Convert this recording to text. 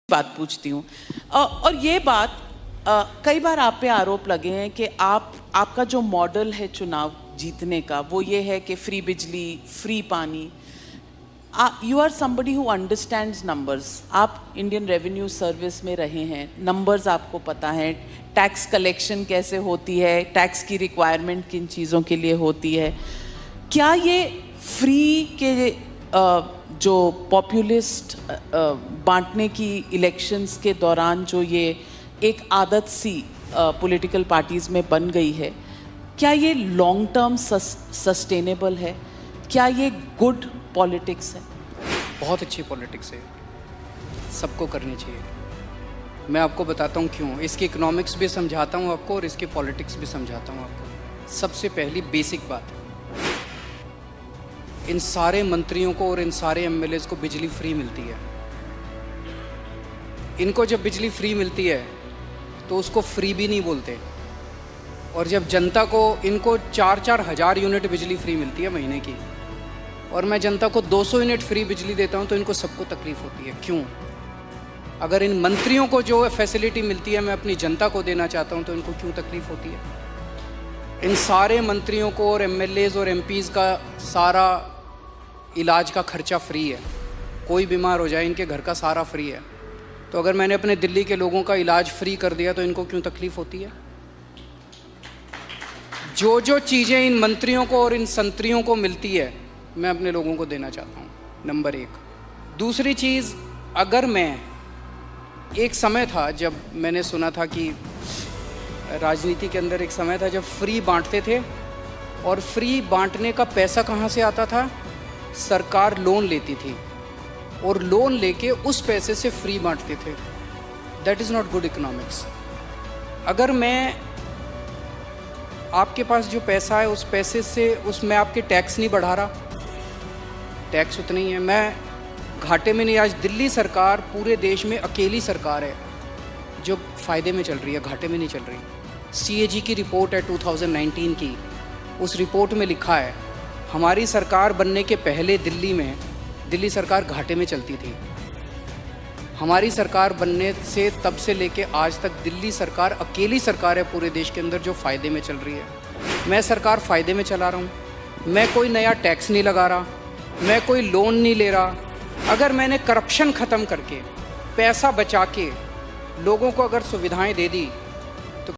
बात पूछती हूँ और ये बात कई बार आप पे आरोप लगे हैं कि आपका जो मॉडल है चुनाव जीतने का वो ये है कि फ्री बिजली, फ्री पानी। You are somebody who understands numbers. आप इंडियन रेवेन्यू सर्विस में रहे हैं, नंबर्स आपको पता है, टैक्स कलेक्शन कैसे होती है, टैक्स की रिक्वायरमेंट किन चीज़ों के लिए होती है। क्या ये फ्री के जो पॉपुलिस्ट बांटने की इलेक्शंस के दौरान जो ये एक आदत सी पॉलिटिकल पार्टीज़ में बन गई है, क्या ये लॉन्ग टर्म सस्टेनेबल है? क्या ये गुड पॉलिटिक्स है? बहुत अच्छी पॉलिटिक्स है, सबको करनी चाहिए। मैं आपको बताता हूँ क्यों। इसकी इकोनॉमिक्स भी समझाता हूँ आपको और इसकी पॉलिटिक्स भी समझाता हूँ आपको। सबसे पहली बेसिक बात, इन सारे मंत्रियों को और इन सारे एमएलएज को बिजली फ्री मिलती है। इनको जब बिजली फ्री मिलती है तो उसको फ्री भी नहीं बोलते, और जब जनता को, इनको 4-4 हज़ार यूनिट बिजली फ्री मिलती है महीने की, और मैं जनता को 200 यूनिट फ्री बिजली देता हूं, तो इनको सबको तकलीफ होती है। क्यों? अगर इन मंत्रियों को जो फैसिलिटी मिलती है मैं अपनी जनता को देना चाहता हूं, तो इनको क्यों तकलीफ होती है? इन सारे मंत्रियों को और एमएलएज और एमपीज़ का सारा इलाज का खर्चा फ्री है। कोई बीमार हो जाए इनके घर का सारा फ्री है। तो अगर मैंने अपने दिल्ली के लोगों का इलाज फ्री कर दिया तो इनको क्यों तकलीफ होती है? जो जो चीज़ें इन मंत्रियों को और इन संतरियों को मिलती है मैं अपने लोगों को देना चाहता हूँ, नंबर 1। दूसरी चीज़, अगर मैं, एक समय था जब मैंने सुना था कि राजनीति के अंदर एक समय था जब फ्री बांटते थे, और फ्री बांटने का पैसा कहाँ से आता था? सरकार लोन लेती थी और लोन लेके उस पैसे से फ्री बांटते थे। That is not good economics. अगर मैं, आपके पास जो पैसा है उस पैसे से, उसमें आपके टैक्स नहीं बढ़ा रहा, टैक्स उतना ही है, मैं घाटे में नहीं। आज दिल्ली सरकार पूरे देश में अकेली सरकार है जो फ़ायदे में चल रही है, घाटे में नहीं चल रही। CAG की रिपोर्ट है 2019 की, उस रिपोर्ट में लिखा है हमारी सरकार बनने के पहले दिल्ली सरकार घाटे में चलती थी। हमारी सरकार बनने से तब से लेके आज तक दिल्ली सरकार अकेली सरकार है पूरे देश के अंदर जो फ़ायदे में चल रही है। मैं सरकार फ़ायदे में चला रहा हूँ, मैं कोई नया टैक्स नहीं लगा रहा, मैं कोई लोन नहीं ले रहा। अगर मैंने करप्शन ख़त्म करके पैसा बचा के लोगों को अगर सुविधाएं दे दी